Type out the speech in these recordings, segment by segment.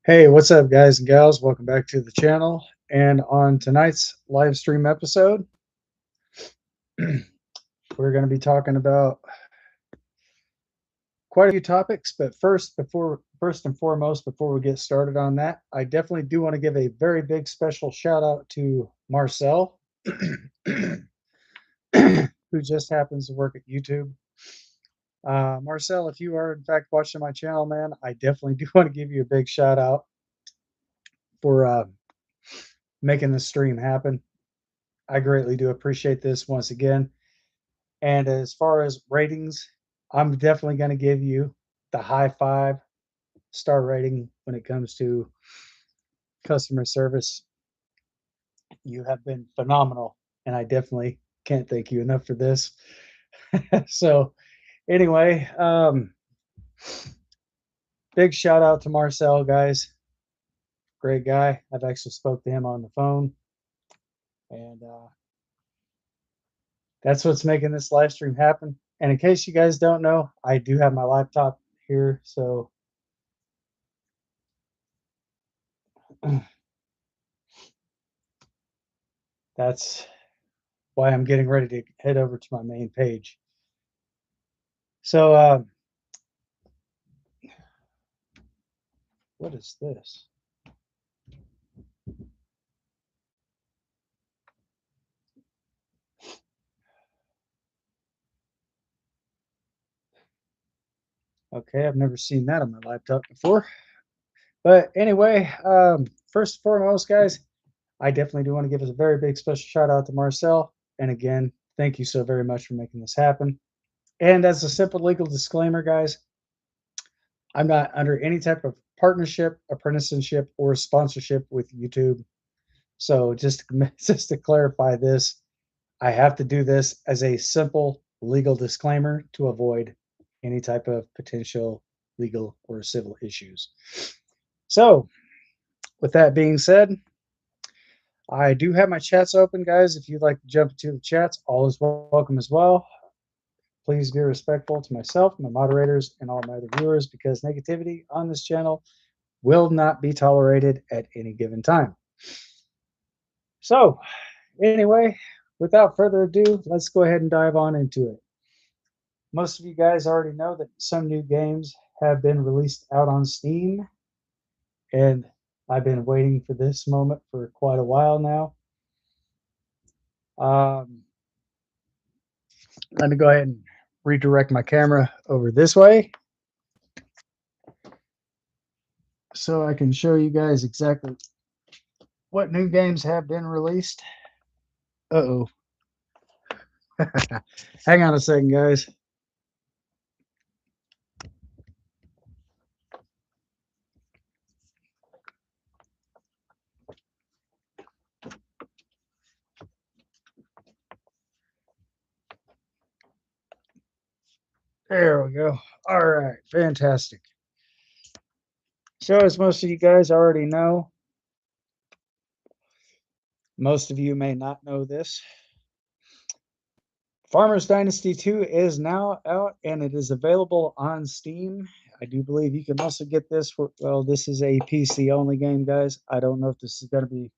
Hey, what's up, guys and gals? Welcome back to the channel. And on tonight's live stream episode, we're going to be talking about quite a few topics. But first and foremost, before we get started on that, I definitely do want to give a very big special shout out to Marcel, who just happens to work at YouTube. Marcel, if you are in fact watching my channel, man, I definitely do want to give you a big shout out for making this stream happen. I greatly do appreciate this once again. And as far as ratings, I'm definitely going to give you the high 5-star rating when it comes to customer service. You have been phenomenal, and I definitely can't thank you enough for this. So, anyway, big shout out to Marcel, guys. Great guy. I've actually spoke to him on the phone, and that's what's making this live stream happen. And in case you guys don't know, I do have my laptop here, so that's why I'm getting ready to head over to my main page. So, what is this? Okay, I've never seen that on my laptop before. But anyway, first and foremost, guys, I definitely do want to give us a very big special shout out to Marcel. And again, thank you so very much for making this happen. And as a simple legal disclaimer, guys, I'm not under any type of partnership, apprenticeship, or sponsorship with YouTube. So just to clarify this, I have to do this as a simple legal disclaimer to avoid any type of potential legal or civil issues. So, with that being said, I do have my chats open, guys. If you'd like to jump into the chats, all is welcome as well. Please be respectful to myself, my moderators, and all my other viewers because negativity on this channel will not be tolerated at any given time. So, anyway, without further ado, let's go ahead and dive on into it. Most of you guys already know that some new games have been released out on Steam, and I've been waiting for this moment for quite a while now. Let me go ahead and redirect my camera over this way so I can show you guys exactly what new games have been released. Uh-oh. Hang on a second, guys. There we go. All right, fantastic. So as most of you guys already know, most of you may not know this, Farmers Dynasty 2 is now out and it is available on Steam. I do believe you can also get this for, well, this is a PC only game, guys. I don't know if this is going to be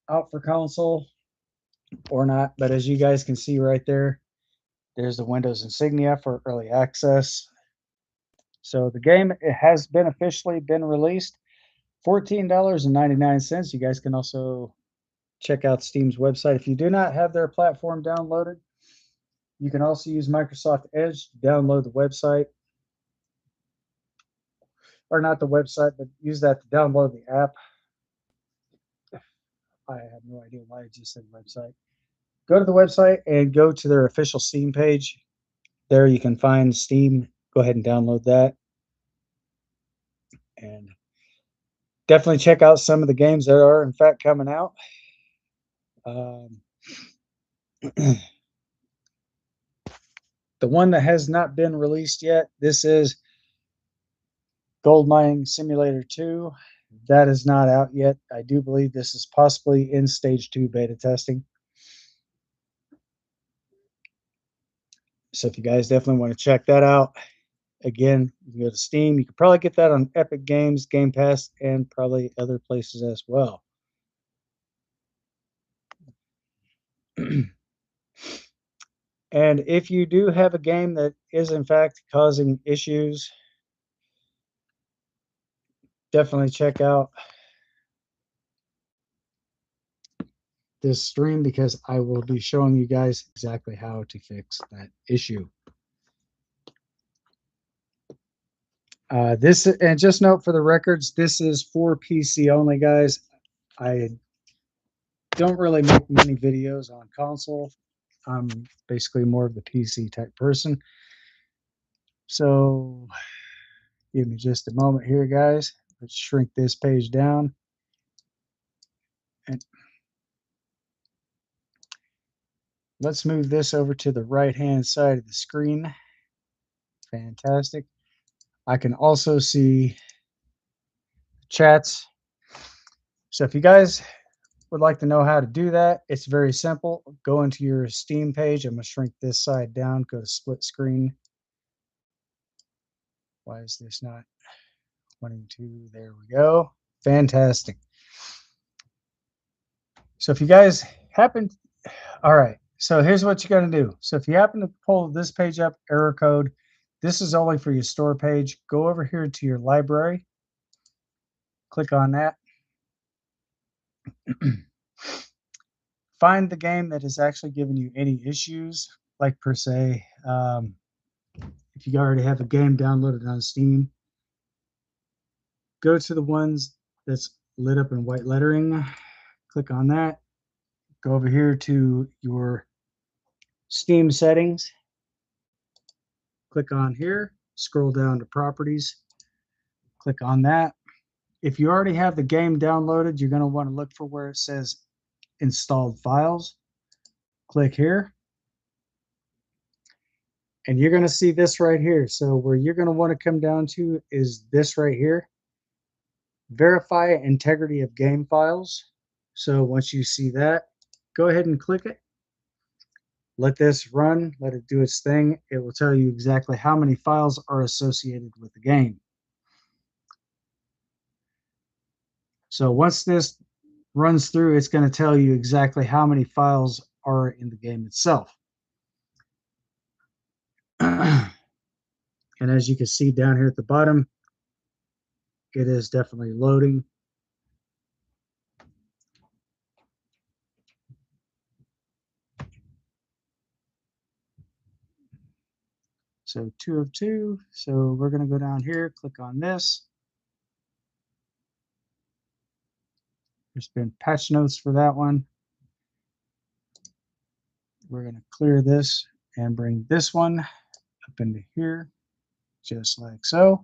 out for console or not, but as you guys can see right there, there's the Windows insignia for early access. So the game, it has been officially been released. $14.99. You guys can also check out Steam's website. If you do not have their platform downloaded, you can also use Microsoft Edge to download the website. Or not the website, but use that to download the app. I have no idea why I just said website. Go to the website and go to their official Steam page. There you can find Steam. Go ahead and download that. And definitely check out some of the games that are in fact coming out. The one that has not been released yet, this is Gold Mining Simulator 2. That is not out yet. I do believe this is possibly in stage 2 beta testing. So if you guys definitely want to check that out. Again, you can go to Steam. You can probably get that on Epic Games, Game Pass, and probably other places as well. And if you do have a game that is in fact causing issues, definitely check out this stream because I will be showing you guys exactly how to fix that issue. This, and just note for the records, this is for PC only, guys. I don't really make many videos on console. I'm basically more of the PC type person. So give me just a moment here, guys. Let's shrink this page down. And let's move this over to the right-hand side of the screen. Fantastic. I can also see chats. So if you guys would like to know how to do that, it's very simple. Go into your Steam page. I'm going to shrink this side down, go to split screen. Why is this not wanting to? There we go. Fantastic. So if you guys happen, all right, so here's what you're going to do. So if you happen to pull this page up, error code, this is only for your store page. Go over here to your library. Click on that. Find the game that is actually giving you any issues, like per se. If you already have a game downloaded on Steam, go to the ones that's lit up in white lettering. Click on that. Go over here to your Steam settings. Click on here. Scroll down to properties. Click on that. If you already have the game downloaded, you're going to want to look for where it says installed files. Click here. And you're going to see this right here. So where you're going to want to come down to is this right here. Verify integrity of game files. So once you see that, go ahead and click it. Let this run, let it do its thing. It will tell you exactly how many files are associated with the game. So once this runs through, it's going to tell you exactly how many files are in the game itself. And as you can see down here at the bottom, it is definitely loading. So 2 of 2. So we're going to go down here, click on this. There's been patch notes for that one. We're going to clear this and bring this one up into here, just like so.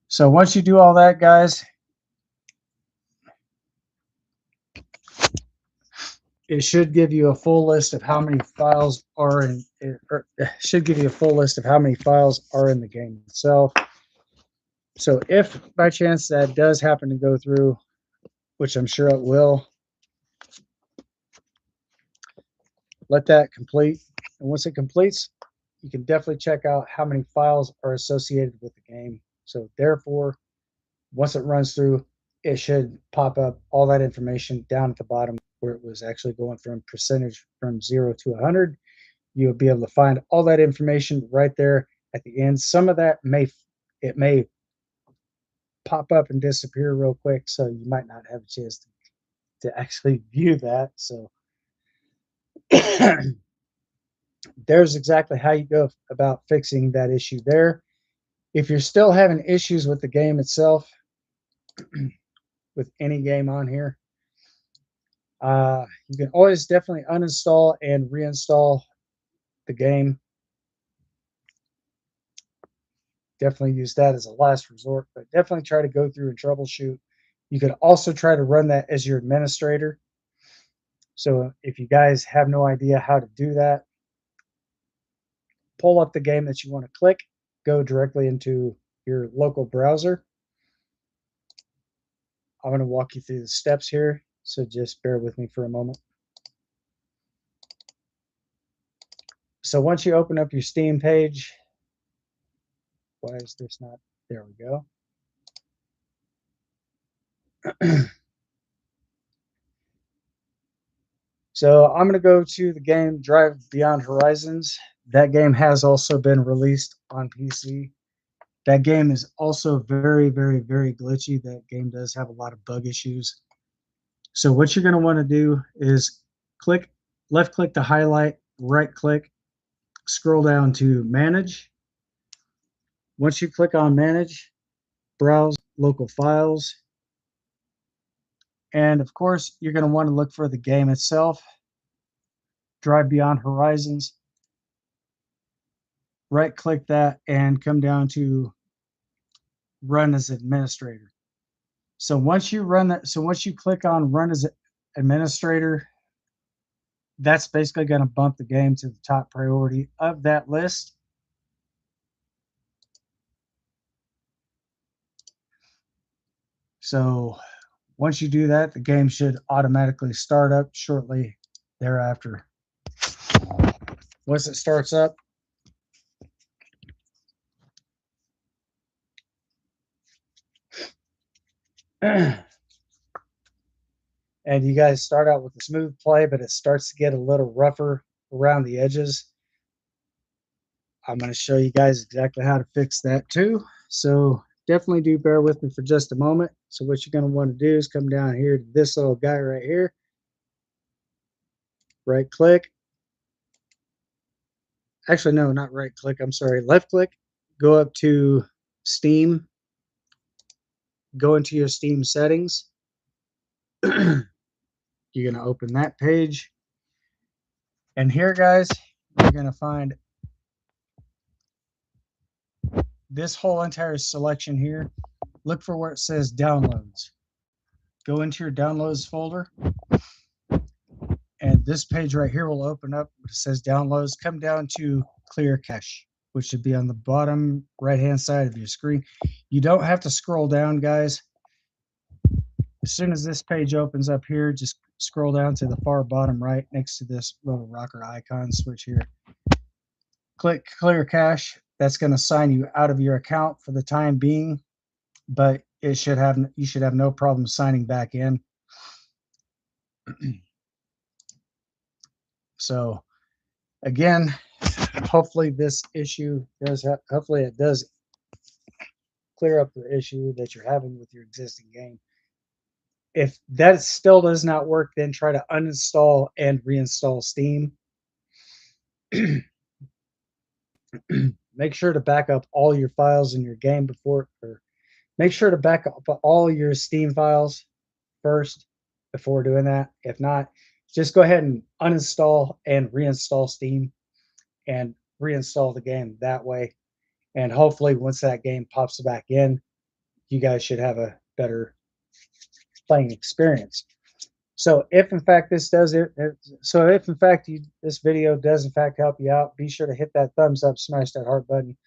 So once you do all that, guys, it should give you a full list of how many files are in, or should give you a full list of how many files are in the game itself. So if by chance that does happen to go through, which I'm sure it will, let that complete. And once it completes, you can definitely check out how many files are associated with the game. So therefore, once it runs through, it should pop up all that information down at the bottom where it was actually going from percentage from 0 to 100. You'll be able to find all that information right there at the end. Some of that may pop up and disappear real quick, so you might not have a chance to actually view that. So there's exactly how you go about fixing that issue there. If you're still having issues with the game itself, with any game on here, you can always definitely uninstall and reinstall the game. Definitely use that as a last resort, but definitely try to go through and troubleshoot. You could also try to run that as your administrator. So if you guys have no idea how to do that, pull up the game that you want to click, go directly into your local browser. I'm going to walk you through the steps here, so just bear with me for a moment. So once you open up your Steam page, why is this not? There we go. So I'm going to go to the game Drive Beyond Horizons. That game has also been released on PC. That game is also very, very, very glitchy. That game does have a lot of bug issues. So what you're going to want to do is left click to highlight, right click, scroll down to manage. Once you click on manage, browse local files. And of course, you're going to want to look for the game itself, Drive Beyond Horizons. Right click that and come down to run as administrator. So once you click on run as administrator, that's basically going to bump the game to the top priority of that list. So once you do that, the game should automatically start up shortly thereafter. Once it starts up, and you guys start out with a smooth play, but it starts to get a little rougher around the edges. I'm going to show you guys exactly how to fix that too. So definitely do bear with me for just a moment. So what you're going to want to do is come down here to this little guy right here. Right click. Actually, no, not right click. I'm sorry. Left click. Go up to Steam. Go into your Steam settings. You're going to open that page. And here, guys, you're going to find this whole entire selection here. Look for where it says downloads. Go into your downloads folder. And this page right here will open up. It says downloads. Come down to clear cache, which should be on the bottom right-hand side of your screen. You don't have to scroll down, guys. As soon as this page opens up here, just scroll down to the far bottom right next to this little rocker icon switch here. Click clear cache. That's going to sign you out of your account for the time being, but you should have no problem signing back in. So again, hopefully this issue hopefully it does clear up the issue that you're having with your existing game. If that still does not work, then try to uninstall and reinstall Steam. Make sure to back up all your files in your game make sure to back up all your Steam files first before doing that. If not, just go ahead and uninstall and reinstall Steam and reinstall the game that way. And hopefully once that game pops back in, you guys should have a better playing experience. So if in fact this video does in fact help you out, be sure to hit that thumbs up, smash that heart button.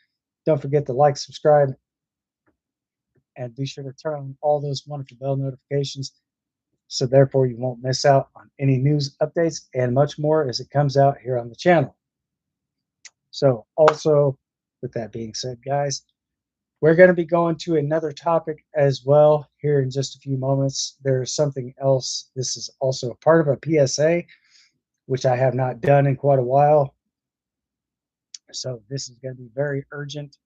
Don't forget to like, subscribe, and be sure to turn on all those wonderful bell notifications. So therefore you won't miss out on any news updates and much more as it comes out here on the channel. So also, with that being said, guys, we're going to be going to another topic as well here in just a few moments. There's something else. This is also a part of a PSA, which I have not done in quite a while. So this is going to be very urgent.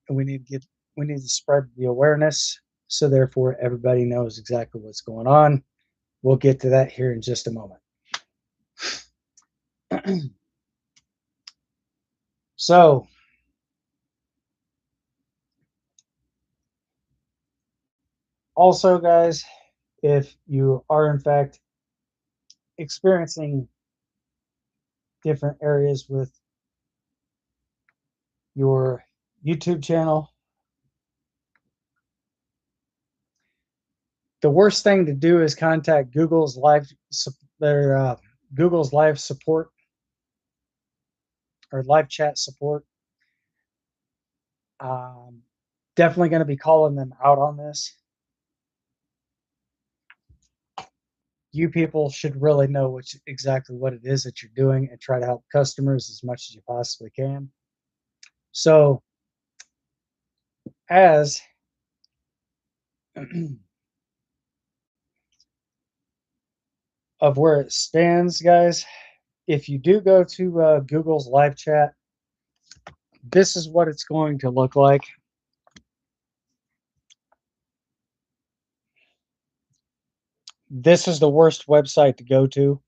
And we need to spread the awareness. So therefore everybody knows exactly what's going on. We'll get to that here in just a moment. So also, guys, if you are in fact experiencing different areas with your YouTube channel, the worst thing to do is contact Google's live support or live chat support. Definitely going to be calling them out on this. you people should really know exactly what it is that you're doing and try to help customers as much as you possibly can. So, as of where it stands, guys, if you do go to Google's live chat, this is what it's going to look like. This is the worst website to go to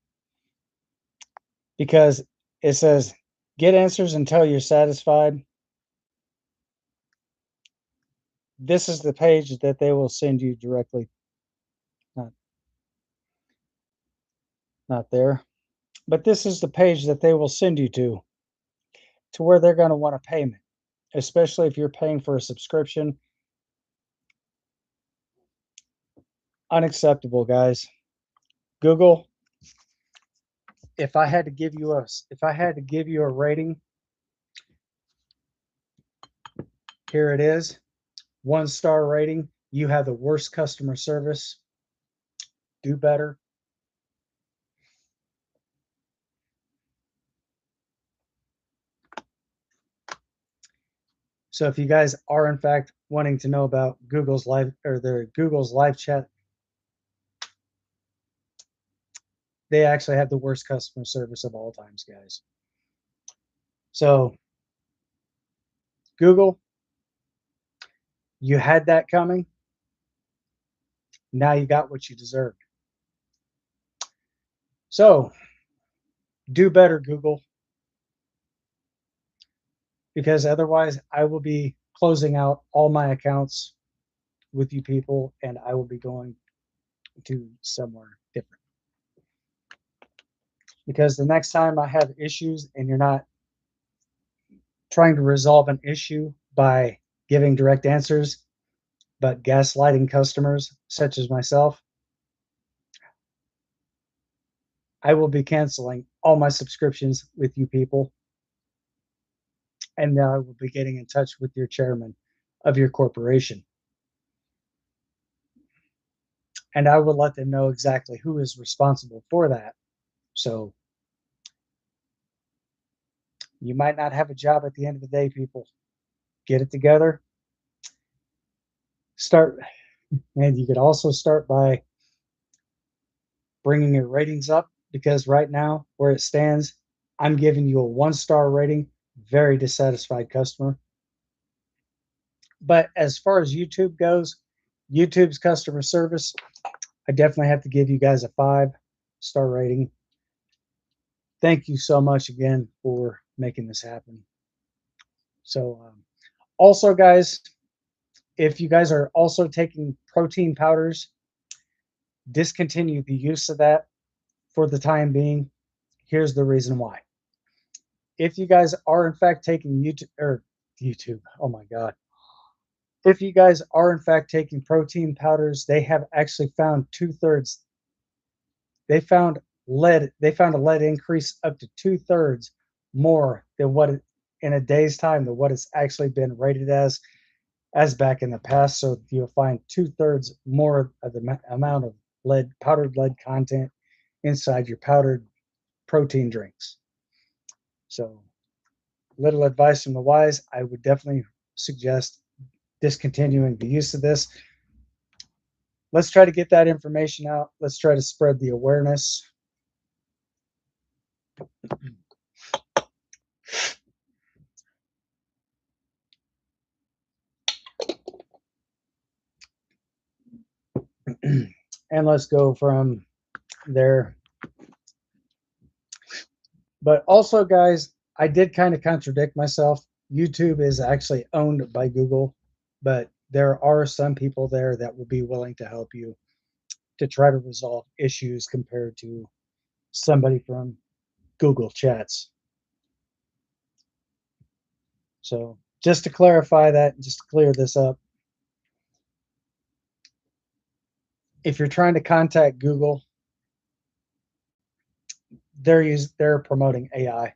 because it says get answers until you're satisfied. This is the page that they will send you directly. Not there. But this is the page that they will send you to where they're going to want a payment, especially if you're paying for a subscription. Unacceptable, guys. Google, if I had to give you a rating, here it is. 1-star rating. You have the worst customer service. Do better. So if you guys are in fact wanting to know about Google's live or their Google's live chat, they actually have the worst customer service of all times, guys. So Google, you had that coming. Now you got what you deserved. So do better, Google, because otherwise I will be closing out all my accounts with you people and I will be going to somewhere different. Because the next time I have issues and you're not trying to resolve an issue by giving direct answers, but gaslighting customers such as myself, I will be canceling all my subscriptions with you people. And I will be getting in touch with your chairman of your corporation. And I will let them know exactly who is responsible for that. So you might not have a job at the end of the day, people. Get it together. Start, and you could also start by bringing your ratings up because right now, where it stands, I'm giving you a 1-star rating. Very dissatisfied customer. But as far as YouTube goes, YouTube's customer service, I definitely have to give you guys a 5-star rating. Thank you so much again for making this happen. So, also, guys, if you guys are also taking protein powders, discontinue the use of that for the time being. Here's the reason why. If you guys are in fact taking YouTube, oh my God. If you guys are in fact taking protein powders, they have actually found 2/3. They found a lead increase up to 2/3 more than what in a day's time than what it's actually been rated as back in the past. So you'll find 2/3 more of the amount of powdered lead content inside your powdered protein drinks. So, little advice from the wise, I would definitely suggest discontinuing the use of this. Let's try to get that information out. Let's try to spread the awareness. And let's go from there. But also, guys, I did kind of contradict myself. YouTube is actually owned by Google, but there are some people there that will be willing to help you to try to resolve issues compared to somebody from Google Chats. So just to clarify that, just to clear this up, if you're trying to contact Google, they're promoting AI.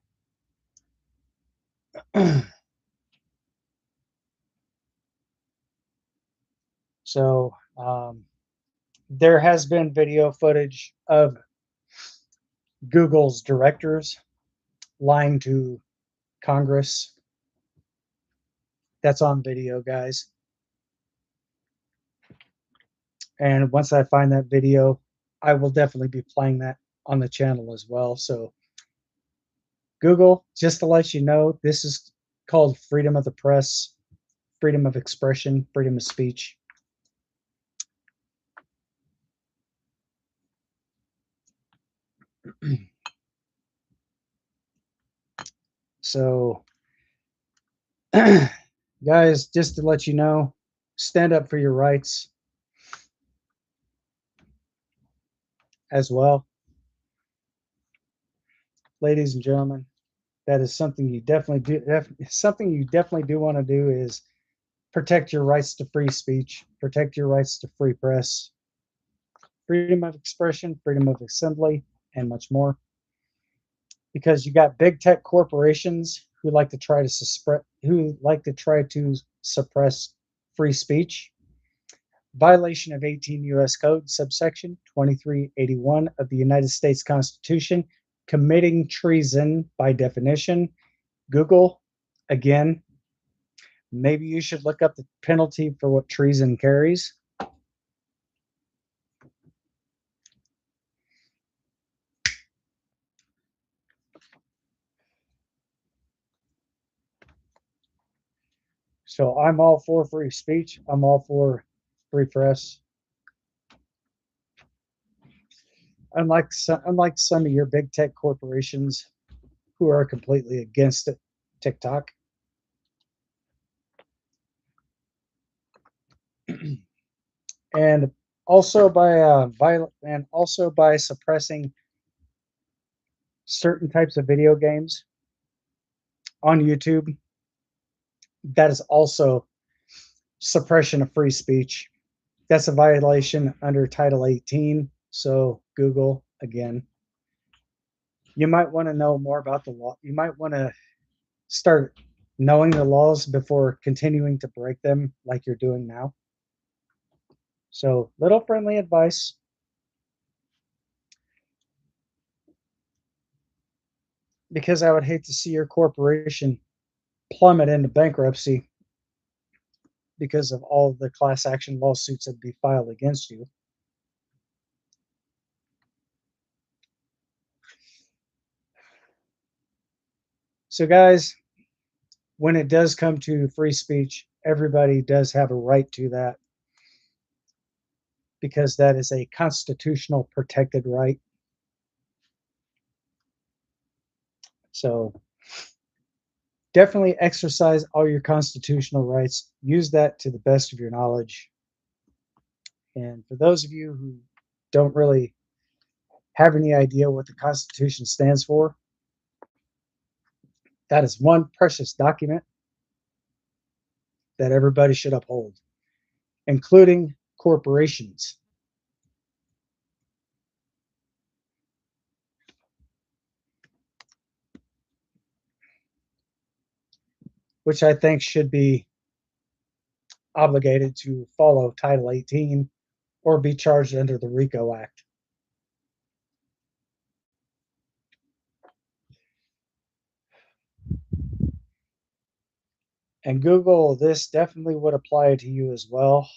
So there has been video footage of Google's directors lying to Congress. That's on video, guys. And once I find that video, I will definitely be playing that on the channel as well. So, Google, just to let you know, this is called freedom of the press, freedom of expression, freedom of speech. So, guys, just to let you know, stand up for your rights as well. Ladies and gentlemen, that is something you definitely do. Something you definitely do want to do is protect your rights to free speech, protect your rights to free press, freedom of expression, freedom of assembly, and much more. Because you got big tech corporations who like to try to suppress free speech. Violation of 18 U.S. Code, subsection 2381 of the United States Constitution, committing treason by definition. Google, again, maybe you should look up the penalty for what treason carries. So I'm all for free speech. I'm all for free press. Unlike some of your big tech corporations who are completely against it, TikTok. And also by suppressing certain types of video games on YouTube, that is also suppression of free speech. That's a violation under Title 18. So Google, again, you might want to know more about the law. You might want to start knowing the laws before continuing to break them like you're doing now. So, little friendly advice. Because I would hate to see your corporation plummet into bankruptcy because of all the class action lawsuits that be filed against you. So, guys, when it does come to free speech, everybody does have a right to that because that is a constitutional protected right. So, definitely exercise all your constitutional rights. Use that to the best of your knowledge. And for those of you who don't really have any idea what the Constitution stands for, that is one precious document that everybody should uphold, including corporations. Which I think should be obligated to follow Title 18 or be charged under the RICO Act. And Google, this definitely would apply to you as well.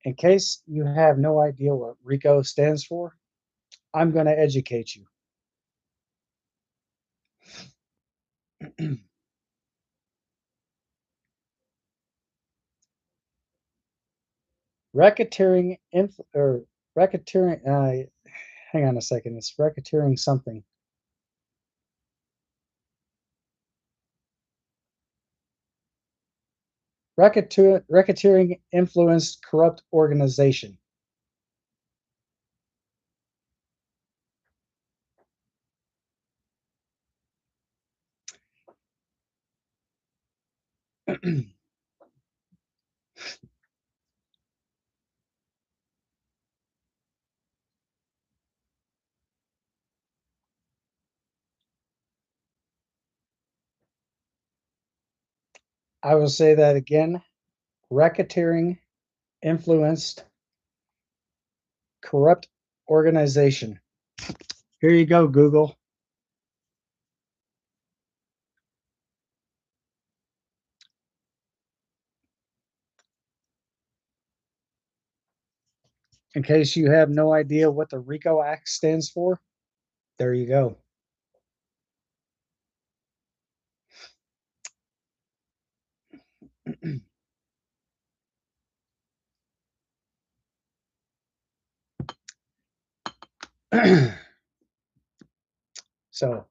In case you have no idea what RICO stands for, I'm going to educate you. Racketeering, or racketeering, hang on a second, it's racketeering something. Racketeering influenced corrupt organization. I will say that again. Racketeering influenced corrupt organization. Here you go, Google. In case you have no idea what the RICO Act stands for, there you go. So,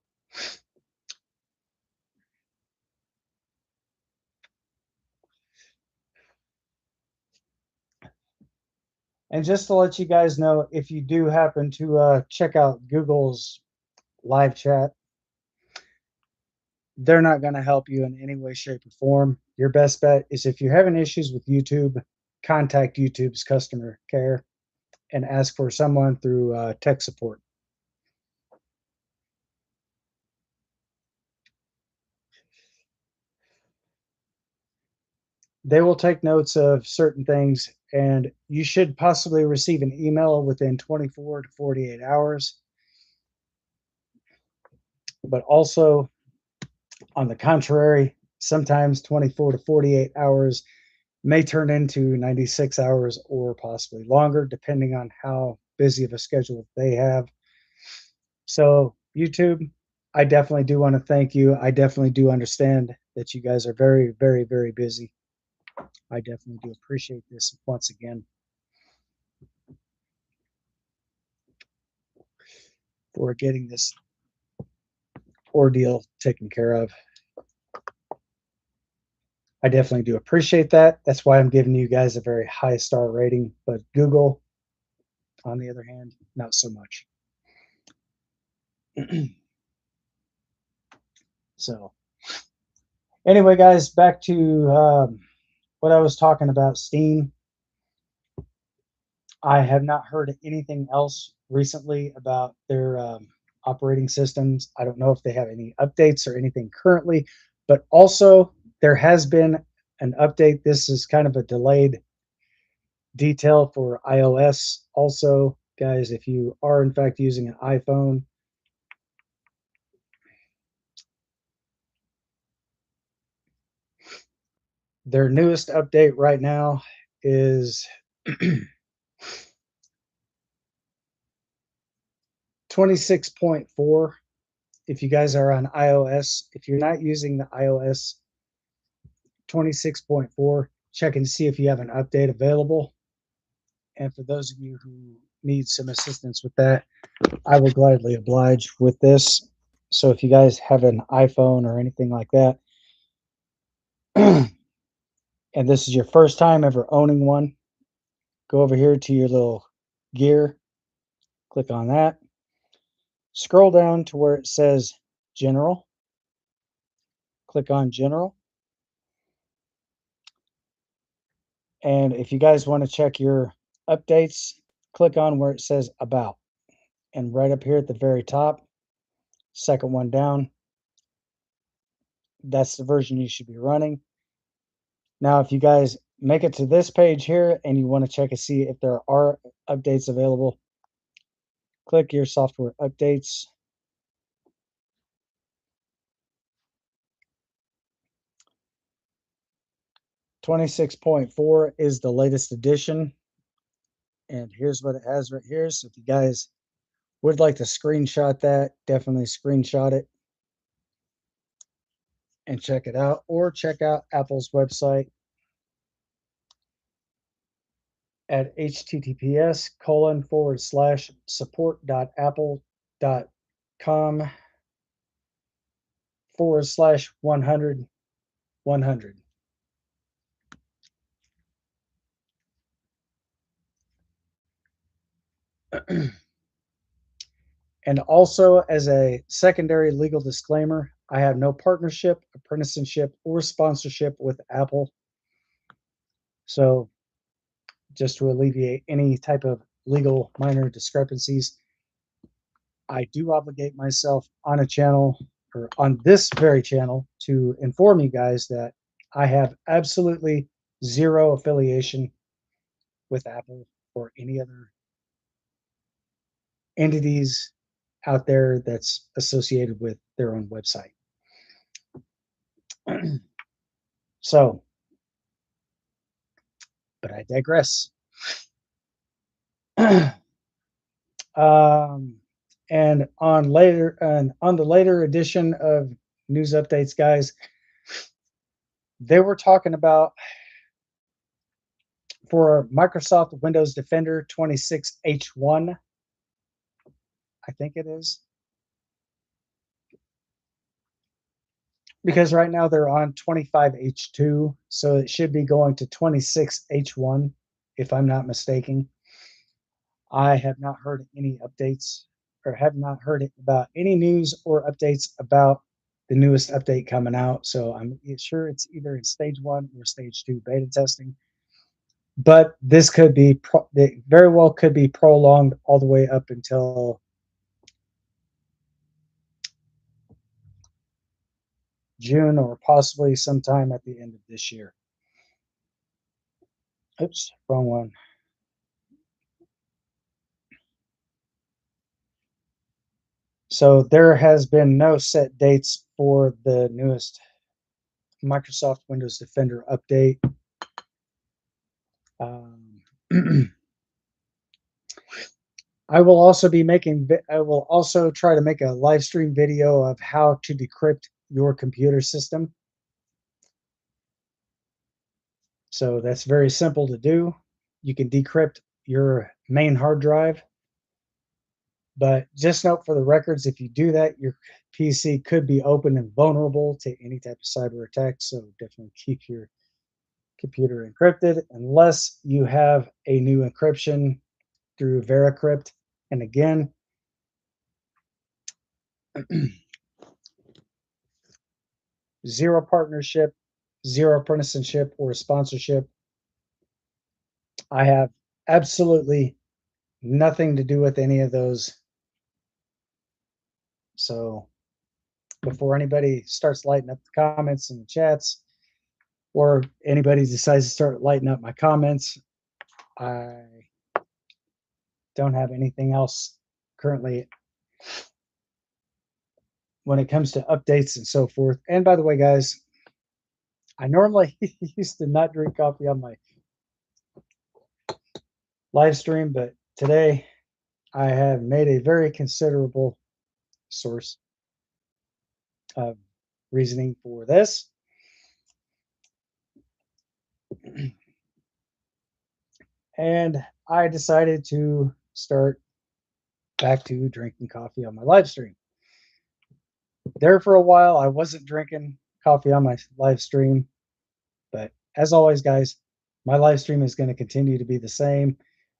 and just to let you guys know, if you do happen to check out Google's live chat, they're not going to help you in any way, shape, or form. Your best bet is if you're having issues with YouTube, contact YouTube's customer care and ask for someone through tech support. They will take notes of certain things, and you should possibly receive an email within 24 to 48 hours. But also, on the contrary, sometimes 24 to 48 hours may turn into 96 hours or possibly longer, depending on how busy of a schedule they have. So, YouTube, I definitely do want to thank you. I definitely do understand that you guys are very, very, very busy. I definitely do appreciate this once again for getting this ordeal taken care of. I definitely do appreciate that. That's why I'm giving you guys a very high star rating. But Google, on the other hand, not so much. So, anyway, guys, back to what I was talking about Steam. I have not heard anything else recently about their operating systems. I don't know if they have any updates or anything currently, but also there has been an update. This is kind of a delayed detail for iOS. Also, guys, if you are in fact using an iPhone, their newest update right now is 26.4. If you guys are on iOS, if you're not using the iOS 26.4, check and see if you have an update available. And for those of you who need some assistance with that, I will gladly oblige with this. So if you guys have an iPhone or anything like that, and this is your first time ever owning one, go over here to your little gear, click on that, scroll down to where it says General, click on General. And if you guys want to check your updates, click on where it says About. And right up here at the very top, second one down, that's the version you should be running. Now, if you guys make it to this page here and you want to check and see if there are updates available, click your software updates. .4 is the latest edition. And here's what it has right here. So if you guys would like to screenshot that, definitely screenshot it and check it out, or check out Apple's website at https://support.apple.com/100. And also, as a secondary legal disclaimer, I have no partnership, apprenticeship, or sponsorship with Apple. So, just to alleviate any type of legal minor discrepancies, I do obligate myself on a channel or on this very channel to inform you guys that I have absolutely zero affiliation with Apple or any other entities out there that's associated with their own website. So, but I digress. And on the later edition of news updates, guys, they were talking about for Microsoft Windows Defender 26H1, I think it is, because right now they're on 25H2, so it should be going to 26H1, if I'm not mistaken. I have not heard any updates or have not heard about any news or updates about the newest update coming out. So I'm sure it's either in stage 1 or stage 2 beta testing. But this could be it very well could be prolonged all the way up until June or possibly sometime at the end of this year. Oops, wrong one. So there has been no set dates for the newest Microsoft Windows Defender update. I will also be making. I will also try to make a live stream video of how to decrypt your computer system. So that's very simple to do. You can decrypt your main hard drive, but just note for the records, if you do that, your PC could be open and vulnerable to any type of cyber attack. So definitely keep your computer encrypted unless you have a new encryption through Veracrypt. And again, zero partnership, zero apprenticeship or sponsorship. I have absolutely nothing to do with any of those. So before anybody starts lighting up the comments and the chats, or anybody decides to start lighting up my comments, I don't have anything else currently when it comes to updates and so forth. And by the way, guys, I normally used to not drink coffee on my live stream, but today I have made a very considerable source of reasoning for this. And I decided to start back to drinking coffee on my live stream. There for a while, I wasn't drinking coffee on my live stream, but as always, guys, my live stream is going to continue to be the same,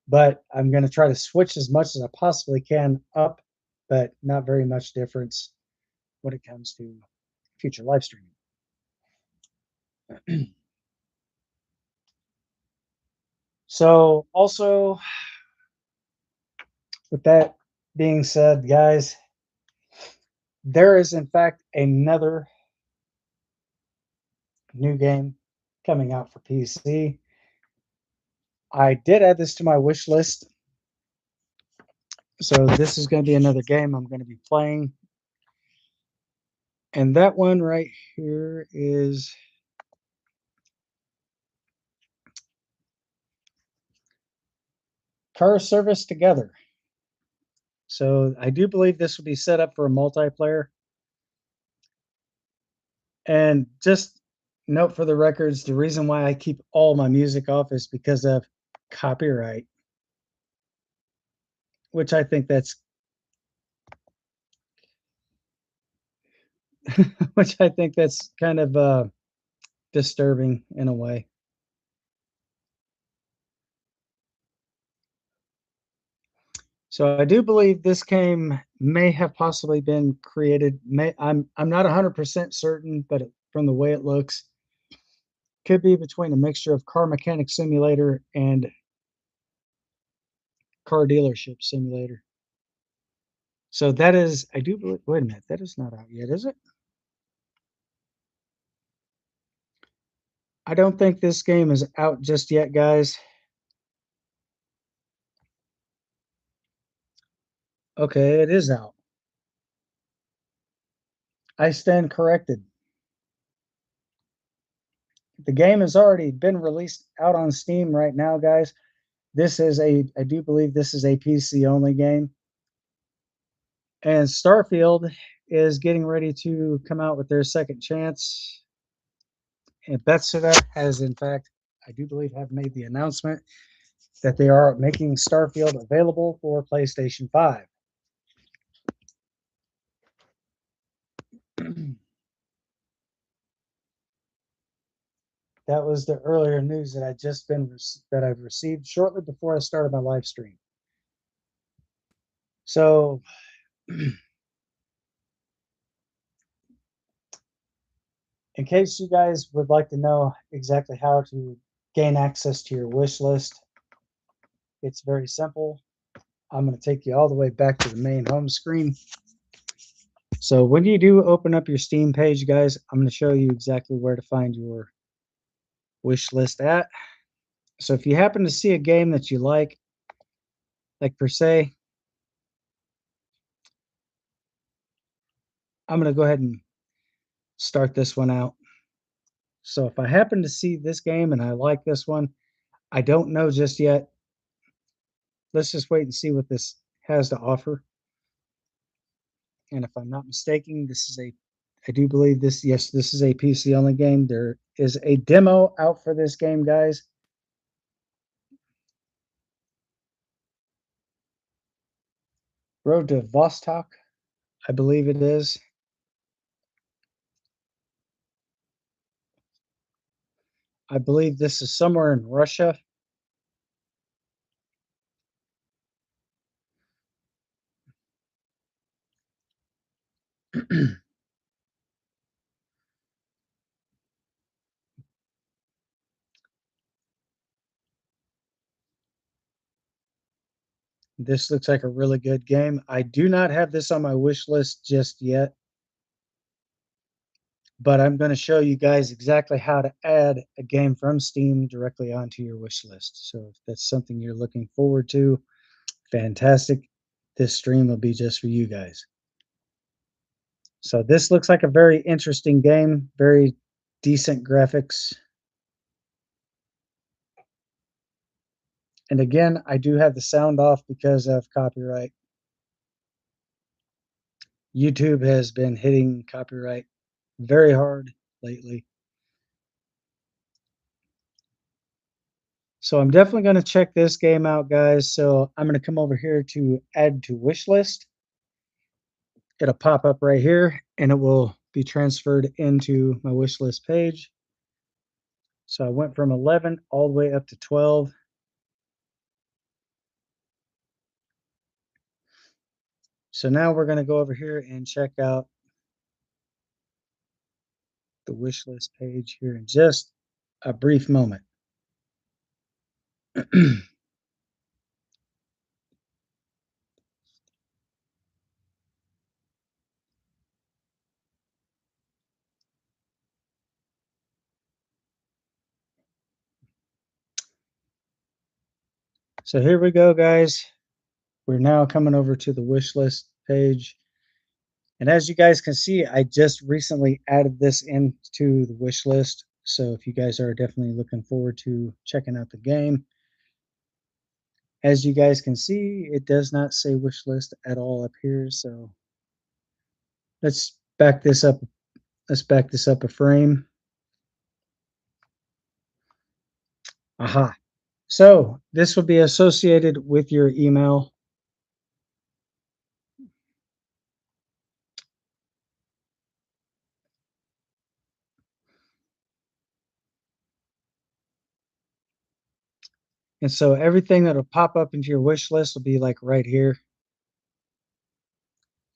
but I'm going to try to switch as much as I possibly can up, but not very much difference when it comes to future live streaming. So also, with that being said, guys, there is in fact another new game coming out for PC. I did add this to my wish list. So this is going to be another game I'm going to be playing. And that one right here is Car Service Together. So I do believe this will be set up for a multiplayer. And just note for the records, the reason why I keep all my music off is because of copyright, which I think that's which I think that's kind of disturbing in a way. So I do believe this game may have possibly been created. I'm not 100% certain, but from the way it looks, could be between a mixture of car mechanic simulator and car dealership simulator. So that is, I do believe. Wait a minute, that is not out yet, is it? I don't think this game is out just yet, guys. Okay, it is out. I stand corrected. The game has already been released out on Steam right now, guys. I do believe this is a PC only game. And Starfield is getting ready to come out with their second chance. And Bethesda has, in fact, I do believe, have made the announcement that they are making Starfield available for PlayStation 5. That was the earlier news that I've received shortly before I started my live stream. So, in case you guys would like to know exactly how to gain access to your wish list, it's very simple. I'm going to take you all the way back to the main home screen. So when you do open up your Steam page, guys, I'm going to show you exactly where to find your wish list at. So if you happen to see a game that you like per se, I'm going to go ahead and start this one out. So if I happen to see this game and I like this one, I don't know just yet. Let's just wait and see what this has to offer. And if I'm not mistaken, I do believe this, yes, this is a PC only game. There is a demo out for this game, guys. Road to Vostok, I believe it is. I believe this is somewhere in Russia. This looks like a really good game. I do not have this on my wish list just yet, but I'm going to show you guys exactly how to add a game from Steam directly onto your wish list. So if that's something you're looking forward to, fantastic. This stream will be just for you guys. So this looks like a very interesting game, very decent graphics. And again, I do have the sound off because of copyright. YouTube has been hitting copyright very hard lately. So I'm definitely going to check this game out, guys. So I'm going to come over here to add to wish list. It'll pop up right here and it will be transferred into my wish list page. So I went from 11 all the way up to 12. So now we're going to go over here and check out the wish list page here in just a brief moment. So here we go, guys. We're now coming over to the wish list page. And as you guys can see, I just recently added this into the wish list. So if you guys are definitely looking forward to checking out the game, as you guys can see, it does not say wish list at all up here. So let's back this up. Let's back this up a frame. Aha. So this will be associated with your email. And so everything that'll pop up into your wish list will be like right here.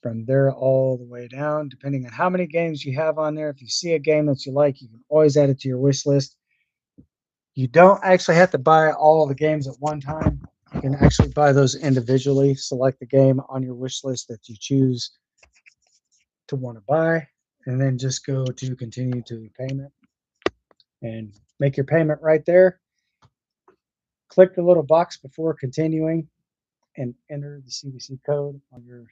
From there all the way down, depending on how many games you have on there. If you see a game that you like, you can always add it to your wish list. You don't actually have to buy all of the games at one time. You can actually buy those individually. Select the game on your wish list that you choose to want to buy, and then just go to continue to payment and make your payment right there. Click the little box before continuing, and enter the CVC code on your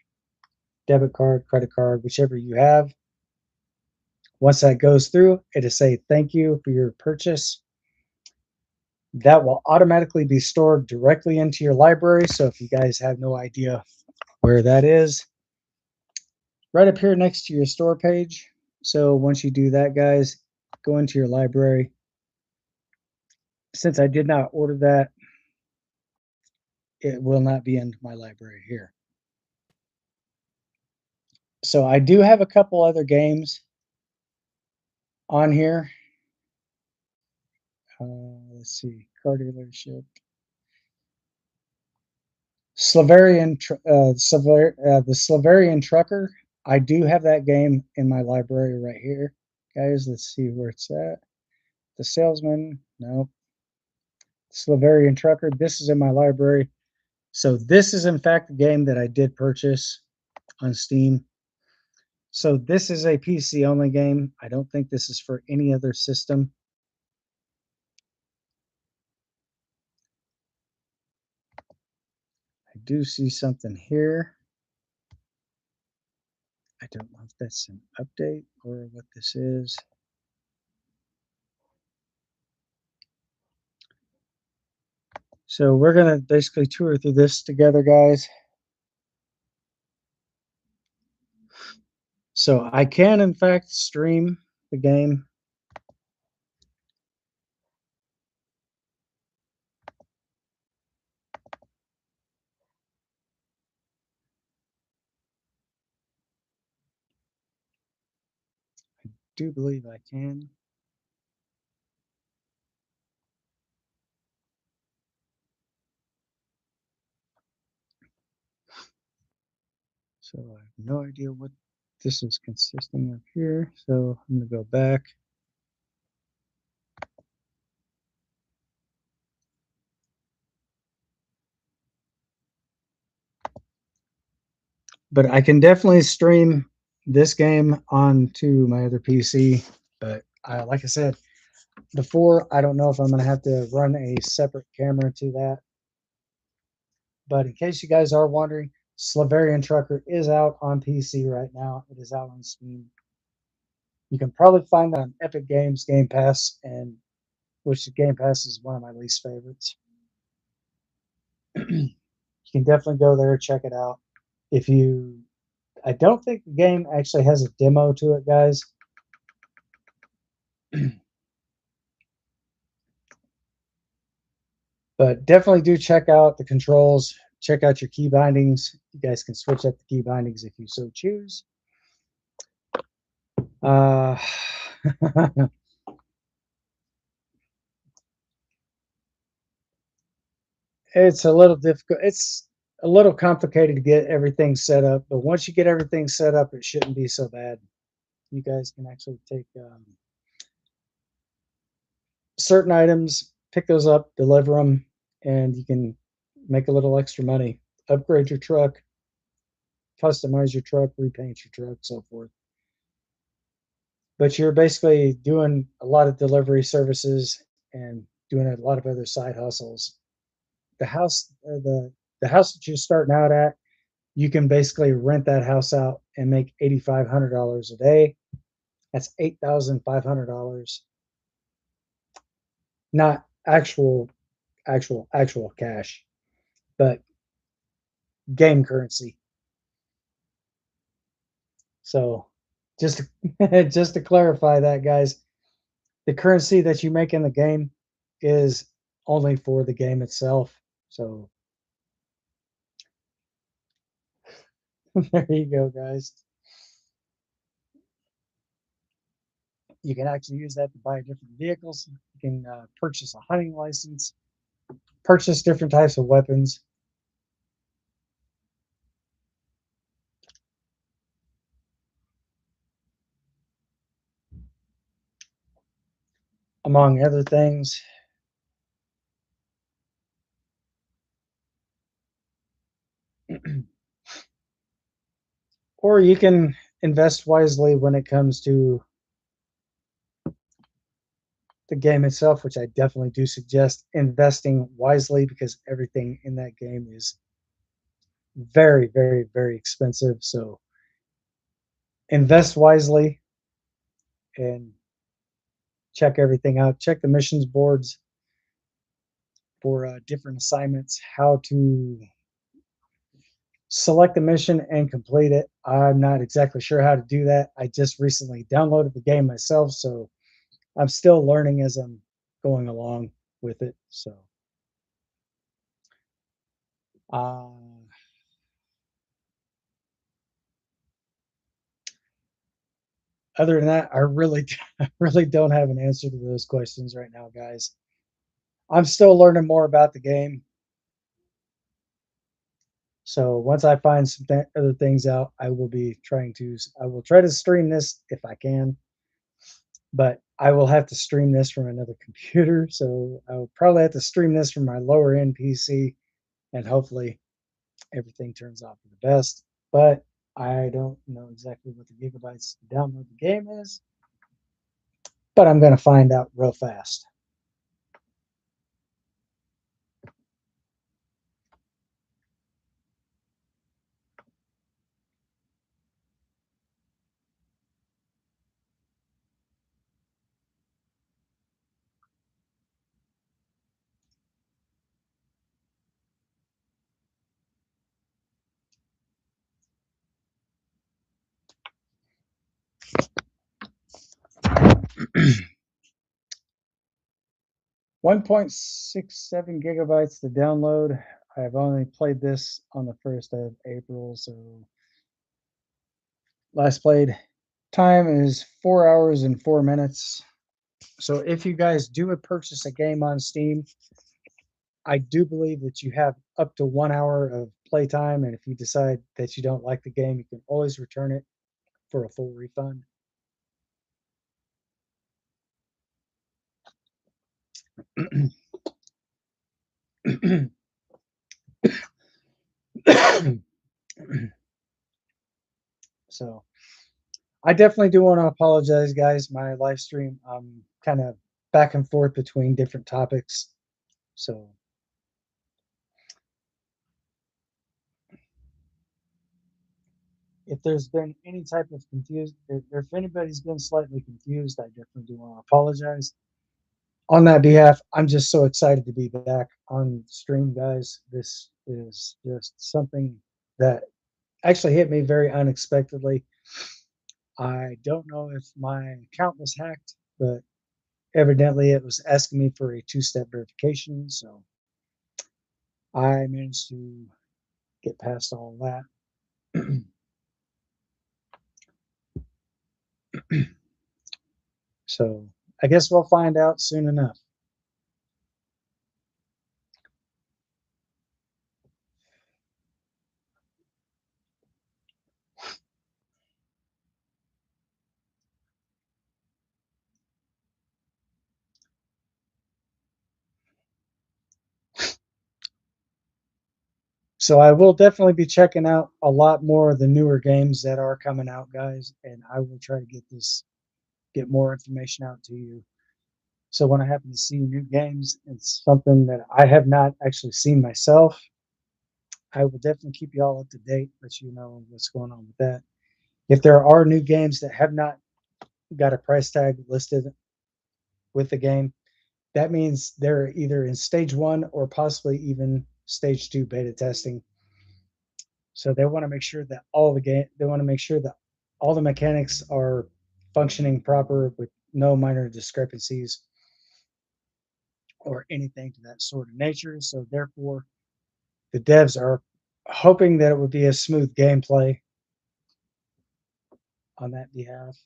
debit card, credit card, whichever you have. Once that goes through, it'll say thank you for your purchase. That will automatically be stored directly into your library. So if you guys have no idea where that is, right up here next to your store page. So once you do that, guys, go into your library. Since I did not order that, it will not be in my library here. So I do have a couple other games on here. Let's see, car dealership. The Slavarian Trucker. I do have that game in my library right here, guys. Let's see where it's at. The Salesman, no. Slavarian Trucker. This is in my library. So this is in fact the game that I did purchase on Steam. So this is a PC only game. I don't think this is for any other system. I do see something here. I don't know if that's an update or what this is. So we're going to basically tour through this together, guys. So I can, in fact, stream the game. I do believe I can. So I have no idea what this is consisting of here. So I'm going to go back. But I can definitely stream this game onto my other PC. But like I said before, I don't know if I'm going to have to run a separate camera to that. But in case you guys are wondering, Slavarian Trucker is out on PC right now. It is out on Steam. You can probably find that on Epic Games Game Pass, and which Game Pass is one of my least favorites. You can definitely go there, check it out. I don't think the game actually has a demo to it, guys. But definitely do check out the controls. Check out your key bindings. You guys can switch up the key bindings if you so choose. It's a little difficult. It's a little complicated to get everything set up, but once you get everything set up, it shouldn't be so bad. You guys can actually take certain items, pick those up, deliver them, and you can make a little extra money. Upgrade your truck, customize your truck, repaint your truck, so forth. But you're basically doing a lot of delivery services and doing a lot of other side hustles. The house that you're starting out at, you can basically rent that house out and make $8,500 a day. That's $8,500, not actual cash, but game currency. So just just to clarify that, guys, the currency that you make in the game is only for the game itself. So there you go, guys. You can actually use that to buy different vehicles. You can purchase a hunting license, purchase different types of weapons. Among other things. Or you can invest wisely when it comes to the game itself, which I definitely do suggest investing wisely because everything in that game is very, very, very expensive. So invest wisely and check everything out. Check the missions boards for different assignments, how to select the mission and complete it. I'm not exactly sure how to do that. I just recently downloaded the game myself, so I'm still learning as I'm going along with it. So, uh, other than that, I really, I really don't have an answer to those questions right now, guys. I'm still learning more about the game. So once I find some other things out, I will be trying to. I will try to stream this if I can, but I will have to stream this from another computer. So I'll probably have to stream this from my lower end PC, and hopefully everything turns out for the best. But I don't know exactly what the gigabytes to download the game is, but I'm going to find out real fast. 1.67 gigabytes to download. I've only played this on the 1st of April, so last played time is 4 hours and 4 minutes. So if you guys do purchase a game on Steam, I do believe that you have up to 1 hour of playtime, and if you decide that you don't like the game, you can always return it for a full refund. So I definitely do want to apologize, guys. My live stream, kind of back and forth between different topics. So if there's been any type of confused, if anybody's been slightly confused, I definitely do want to apologize. On that behalf, I'm just so excited to be back on stream, guys. This is just something that actually hit me very unexpectedly. I don't know if my account was hacked, but evidently it was asking me for a two-step verification. So I managed to get past all that. So I guess we'll find out soon enough. So I will definitely be checking out a lot more of the newer games that are coming out, guys, and I will try to get more information out to you. So when I happen to see new games, it's something that I have not actually seen myself. I will definitely keep you all up to date, let you know what's going on with that. If there are new games that have not got a price tag listed with the game, that means they're either in stage one or possibly even stage two beta testing. So they want to make sure that they want to make sure that all the mechanics are functioning proper with no minor discrepancies or anything to that sort of nature. So therefore, the devs are hoping that it would be a smooth gameplay on that behalf.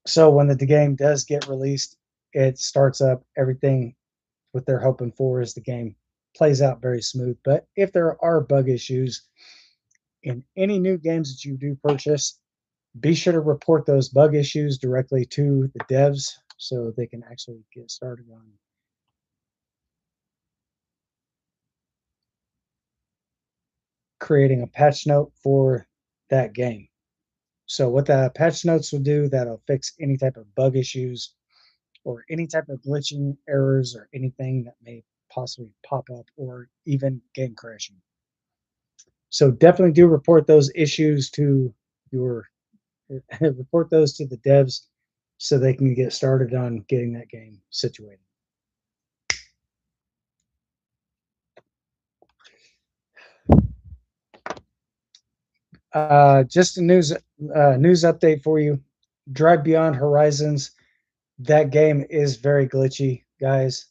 So when the game does get released, it starts up everything what they're hoping for is the game plays out very smooth. But if there are bug issues in any new games that you do purchase, be sure to report those bug issues directly to the devs so they can actually get started on creating a patch note for that game. So what the patch notes will do, that'll fix any type of bug issues or any type of glitching errors or anything that may possibly pop up or even game crashing. So definitely do report those issues to your report those to the devs so they can get started on getting that game situated. Just a news update for you. Drive Beyond Horizons. That game is very glitchy, guys.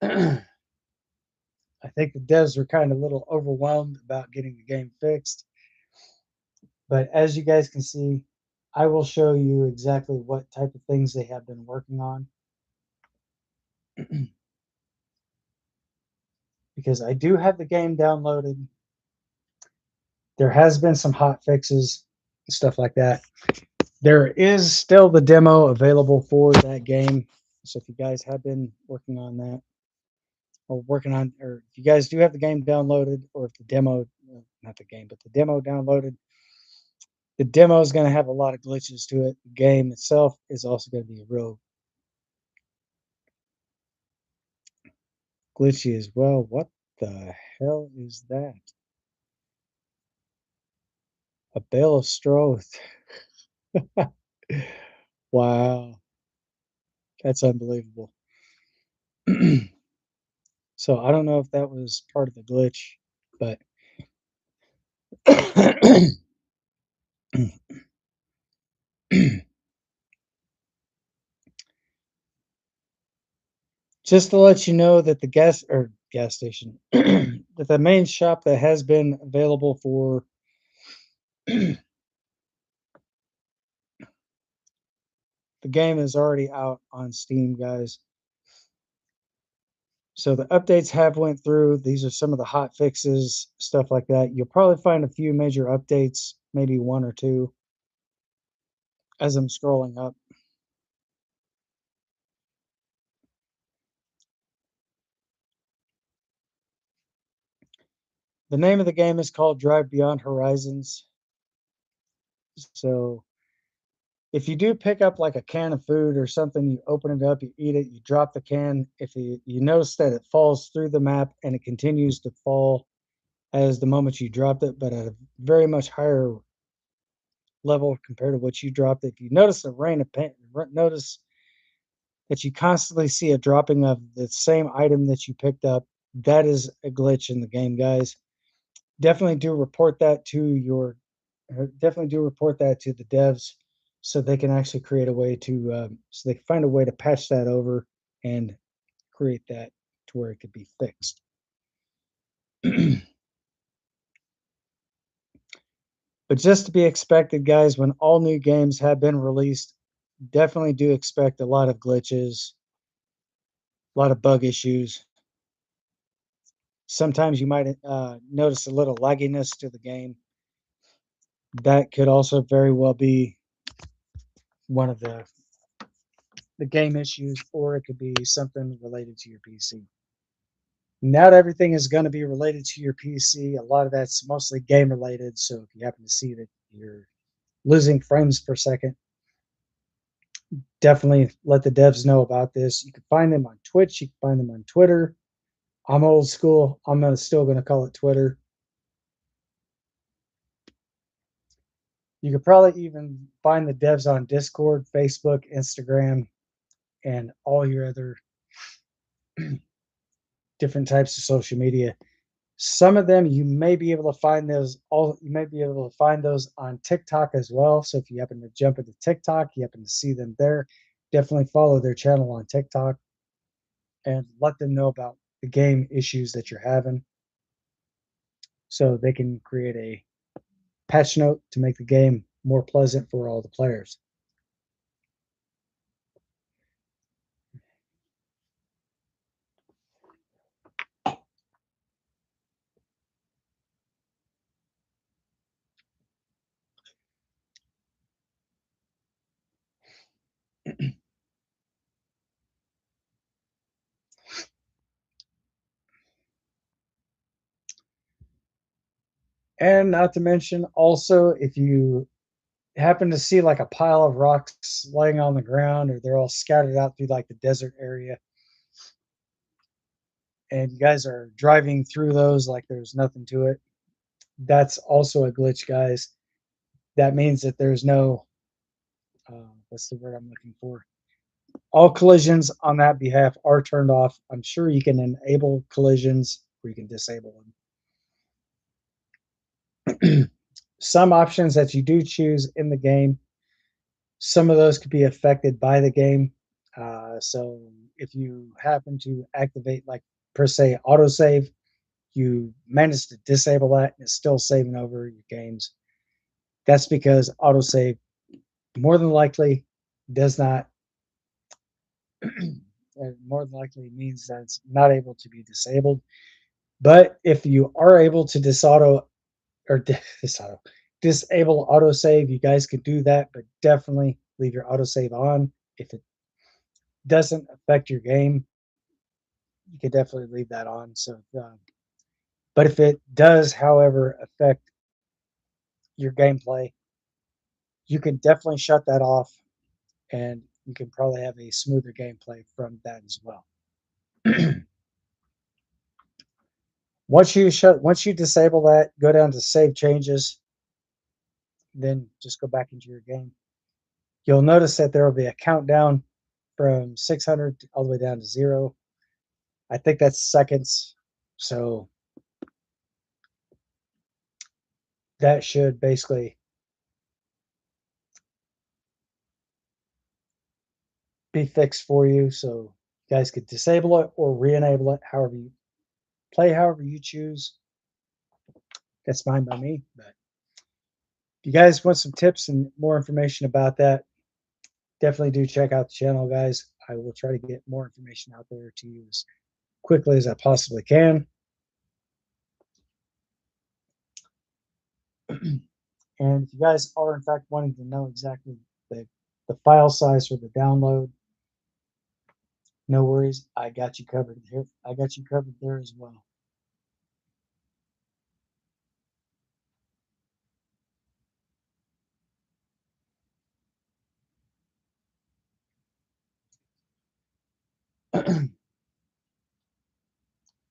I think the devs were kind of a little overwhelmed about getting the game fixed. But as you guys can see, I will show you exactly what type of things they have been working on. Because I do have the game downloaded. There has been some hot fixes, stuff like that. There is still the demo available for that game. So if you guys have been working on that or if you guys do have the game downloaded, or if the demo, not the game, but the demo downloaded, the demo is going to have a lot of glitches to it. The game itself is also going to be real glitchy as well. What the hell is that? A bale of straw. Wow, that's unbelievable. So I don't know if that was part of the glitch, but just to let you know that the gas station that the main shop that has been available for the game is already out on Steam, guys. So the updates have went through. These are some of the hot fixes, stuff like that. You'll probably find a few major updates, maybe one or two, as I'm scrolling up. The name of the game is called Drive Beyond Horizons. So if you do pick up like a can of food or something, you open it up, you eat it, you drop the can. If you notice that it falls through the map and it continues to fall as the moment you dropped it, but at a very much higher level compared to what you dropped. If you notice a rain of paint, notice that you constantly see a dropping of the same item that you picked up, that is a glitch in the game, guys. Definitely do report that to the devs so they can actually create a way to so they can find a way to patch that over and create that to where it could be fixed. But just to be expected, guys, when all new games have been released, definitely do expect a lot of glitches, a lot of bug issues. Sometimes you might notice a little lagginess to the game. That could also very well be one of the game issues, or it could be something related to your PC. Not everything is going to be related to your PC. A lot of that's mostly game related. So if you happen to see that you're losing frames per second, definitely let the devs know about this. You can find them on Twitch. You can find them on Twitter. I'm old school. Still going to call it Twitter. You could probably even find the devs on Discord, Facebook, Instagram, and all your other different types of social media. Some of them you may be able to find those on TikTok as well. So if you happen to jump into TikTok, you happen to see them there, definitely follow their channel on TikTok and let them know about the game issues that you're having so they can create a patch note to make the game more pleasant for all the players. And not to mention, also, if you happen to see like a pile of rocks laying on the ground or they're all scattered out through like the desert area, and you guys are driving through those like there's nothing to it, that's also a glitch, guys. That means that there's no, what's the word I'm looking for? All collisions on that behalf are turned off. I'm sure you can enable collisions or you can disable them. Some options that you do choose in the game, some of those could be affected by the game. So if you happen to activate, like per se, autosave, you manage to disable that and it's still saving over your games. That's because autosave more than likely does not, more than likely means that it's not able to be disabled. But if you are able to disable autosave, you guys could do that, but definitely leave your autosave on. If it doesn't affect your game, you could definitely leave that on. So, but if it does, however, affect your gameplay, you can definitely shut that off, and you can probably have a smoother gameplay from that as well. Once you disable that, go down to save changes, then just go back into your game. You'll notice that there will be a countdown from 600 all the way down to 0. I think that's seconds. So that should basically be fixed for you. So you guys could disable it or re-enable it, however you play, however you choose. That's fine by me. But if you guys want some tips and more information about that, definitely do check out the channel, guys. I will try to get more information out there to you as quickly as I possibly can. And if you guys are in fact wanting to know exactly the file size for the download, no worries. I got you covered here. I got you covered there as well.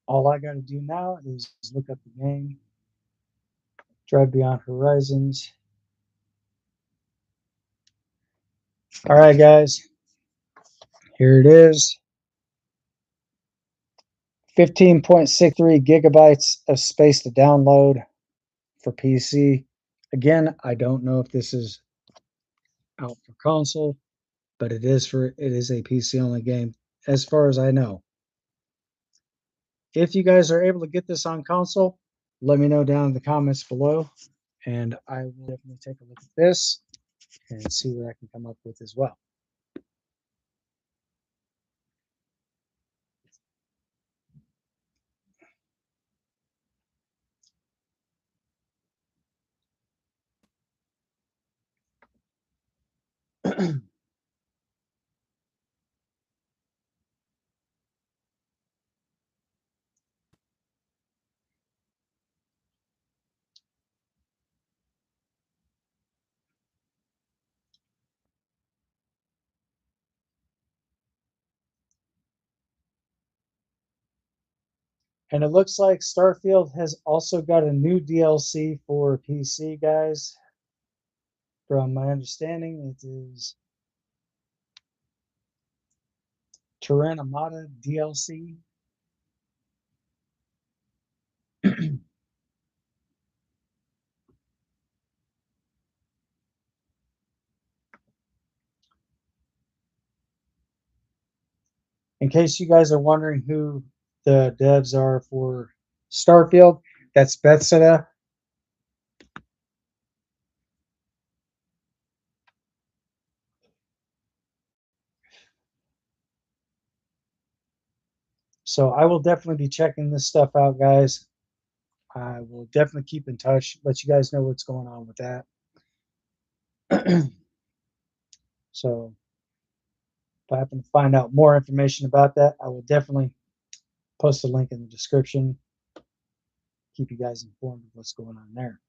All I got to do now is look up the game, Drive Beyond Horizons. All right, guys, here it is. 15.63 gigabytes of space to download for PC. Again, I don't know if this is out for console, but it is a PC only game as far as I know. If you guys are able to get this on console, let me know down in the comments below, and I will definitely take a look at this and see what I can come up with as well. And it looks like Starfield has also got a new DLC for PC, guys. From my understanding, it is Terran Amata DLC. In case you guys are wondering who the devs are for Starfield, that's Bethesda. So I will definitely be checking this stuff out, guys. I will definitely keep in touch, let you guys know what's going on with that. So if I happen to find out more information about that, I will definitely post a link in the description. Keep you guys informed of what's going on there.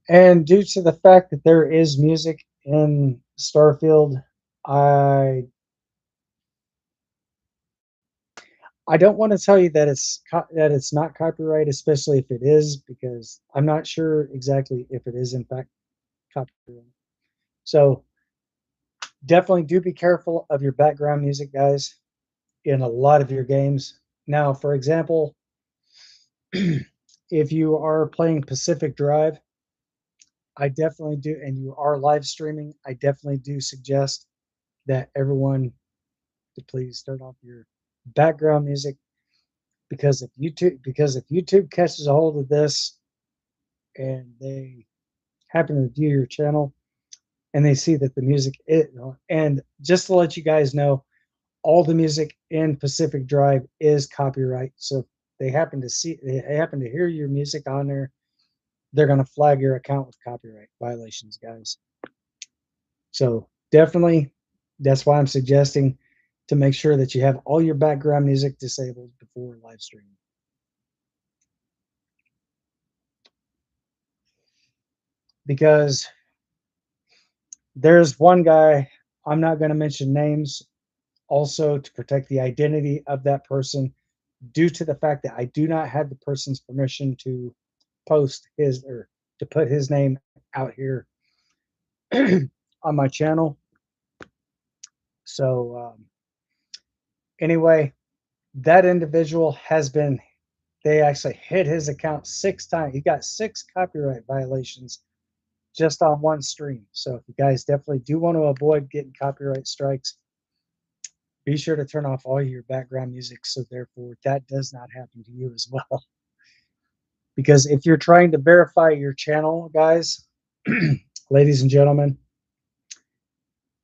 And due to the fact that there is music in Starfield, I I don't want to tell you that that it's not copyright, especially if it is, because I'm not sure exactly if it is in fact copyright. So definitely do be careful of your background music, guys, in a lot of your games. Now, for example, if you are playing Pacific Drive, I definitely do, and you are live streaming, I definitely do suggest that everyone to please turn off your background music because if YouTube catches a hold of this and they happen to view your channel and they see that the music and just to let you guys know, all the music in Pacific Drive is copyright. So if they happen to hear your music on there, they're going to flag your account with copyright violations, guys. So definitely, that's why I'm suggesting to make sure that you have all your background music disabled before live streaming. Because there's one guy, I'm not going to mention names, also to protect the identity of that person, due to the fact that I do not have the person's permission to post his or to put his name out here on my channel. So, anyway, that individual has been, they actually hit his account 6 times. He got 6 copyright violations just on one stream. So, if you guys definitely do want to avoid getting copyright strikes, be sure to turn off all your background music so therefore that does not happen to you as well. Because if you're trying to verify your channel, guys, ladies and gentlemen,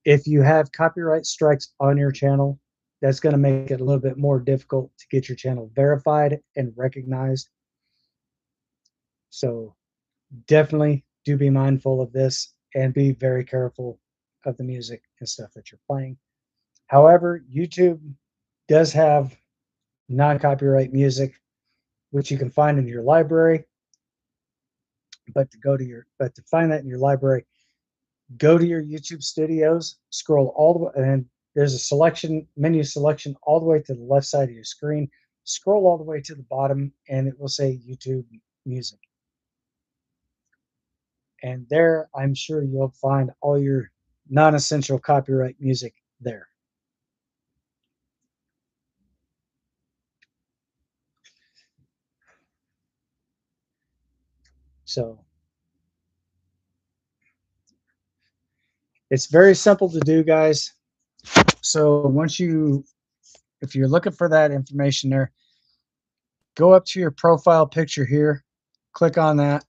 if you have copyright strikes on your channel, that's going to make it a little bit more difficult to get your channel verified and recognized. So definitely do be mindful of this and be very careful of the music and stuff that you're playing. However, YouTube does have non-copyright music, which you can find in your library. But to find that in your library, go to your YouTube studios, scroll all the way, and there's a selection menu selection all the way to the left side of your screen. Scroll all the way to the bottom, and it will say YouTube Music. And there, I'm sure you'll find all your non-essential copyright music there. So it's very simple to do, guys. So if you're looking for that information there, go up to your profile picture here, click on that,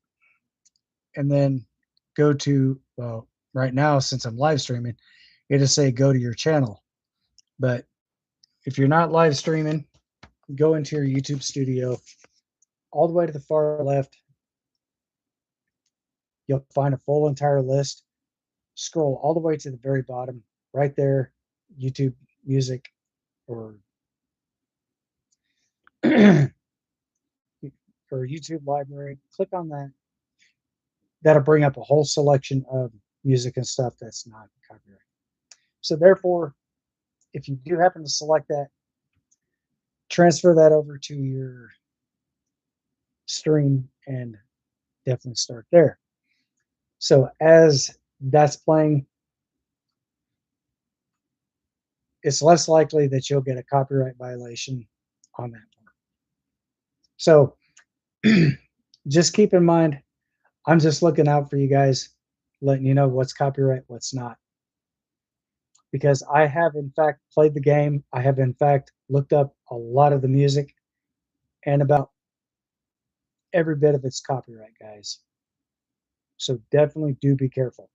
and then go to, well, right now, since I'm live streaming, it'll say go to your channel. But if you're not live streaming, go into your YouTube studio. All the way to the far left, you'll find a full entire list. Scroll all the way to the very bottom, right there, YouTube Music or or YouTube Library. Click on that. That'll bring up a whole selection of music and stuff that's not copyright. So therefore, if you do happen to select that, transfer that over to your stream and definitely start there. So as that's playing, it's less likely that you'll get a copyright violation on that part. So just keep in mind, I'm just looking out for you guys, letting you know what's copyright, what's not. Because I have in fact played the game. I have in fact looked up a lot of the music and about every bit of it's copyright, guys. So definitely do be careful.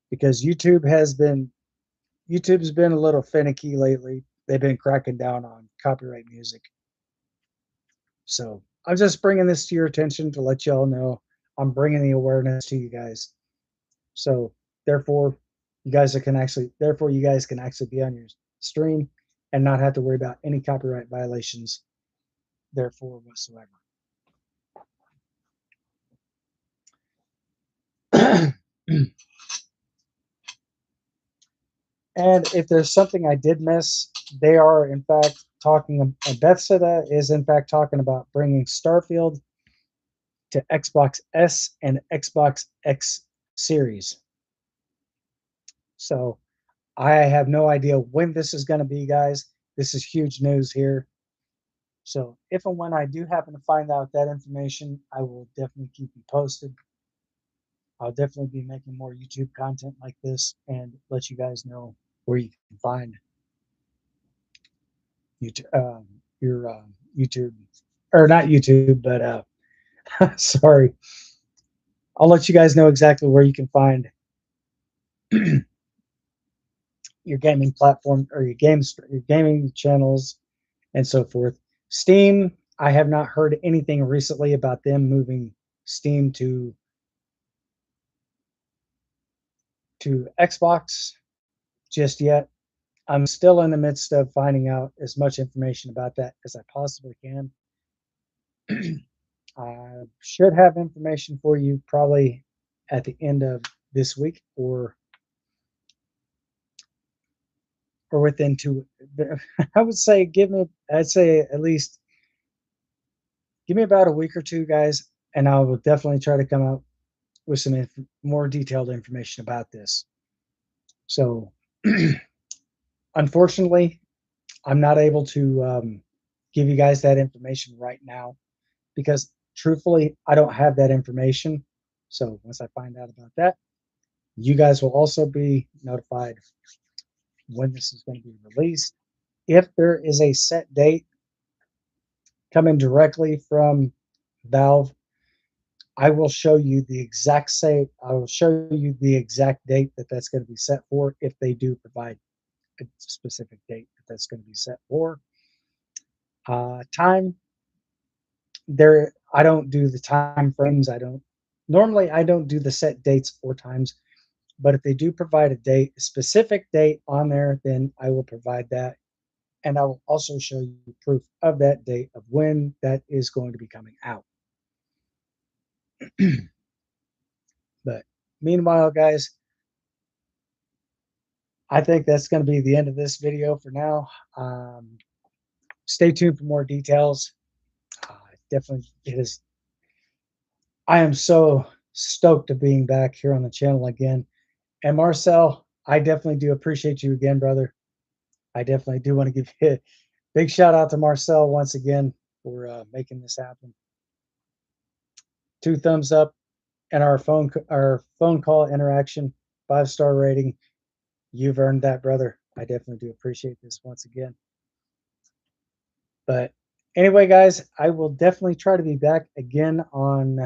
Because YouTube's been a little finicky lately. They've been cracking down on copyright music. So I'm just bringing this to your attention to let y'all know I'm bringing the awareness to you guys. So therefore, you guys can actually be on your stream and not have to worry about any copyright violations. Therefore, whatsoever. And if there's something I did miss, they are in fact talking. Bethesda is in fact talking about bringing Starfield to Xbox S and Xbox X series. So I have no idea when this is going to be, guys. This is huge news here. So if and when I do happen to find out that information, I will definitely keep you posted. I'll definitely be making more YouTube content like this and let you guys know where you can find YouTube, your YouTube, or not YouTube, but sorry. I'll let you guys know exactly where you can find your gaming platform or your gaming channels, and so forth. Steam, I have not heard anything recently about them moving Steam to Xbox just yet. I'm still in the midst of finding out as much information about that as I possibly can. I should have information for you probably at the end of this week or within two. I would say I'd say at least give me about a week or two, guys, and I will definitely try to come out with some more detailed information about this. So, unfortunately, I'm not able to give you guys that information right now because, truthfully, I don't have that information. So, once I find out about that, you guys will also be notified when this is going to be released. If there is a set date coming directly from Valve, I will show you the exact I will show you the exact date that that's going to be set for if they do provide a specific date that that's going to be set for. Time there, I don't do the time frames. I don't do the set dates or times, but if they do provide a specific date on there, then I will provide that. And I will also show you proof of that date of when that is going to be coming out. But meanwhile, guys, I think that's going to be the end of this video for now. Stay tuned for more details. Definitely, it is. I am so stoked to being back here on the channel again. And Marcel, I definitely do appreciate you again, brother. I definitely do want to give you a big shout out to Marcel once again for making this happen. 2 thumbs up and our phone call interaction, 5-star rating. You've earned that, brother. I definitely do appreciate this once again. But anyway, guys, I will definitely try to be back again on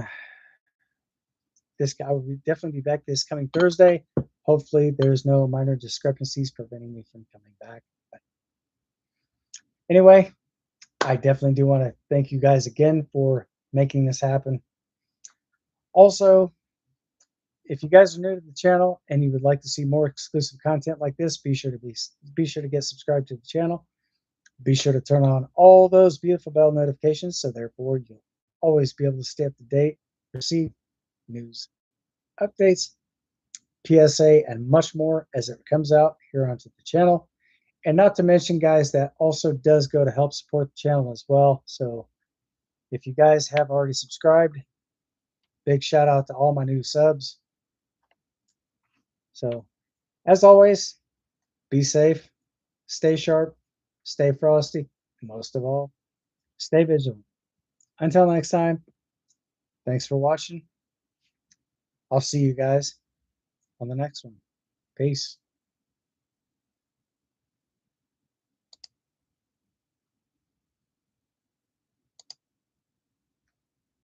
this. I will definitely be back this coming Thursday. Hopefully, there's no minor discrepancies preventing me from coming back. But anyway, I definitely do want to thank you guys again for making this happen. Also, if you guys are new to the channel and you would like to see more exclusive content like this, be sure to get subscribed to the channel. Be sure to turn on all those beautiful bell notifications so therefore you'll always be able to stay up to date, receive news, updates, PSA, and much more as it comes out here onto the channel. And not to mention, guys, that also does go to help support the channel as well. So if you guys have already subscribed, big shout out to all my new subs. So as always, be safe, stay sharp, stay frosty, and most of all, stay vigilant. Until next time, thanks for watching. I'll see you guys on the next one. Peace.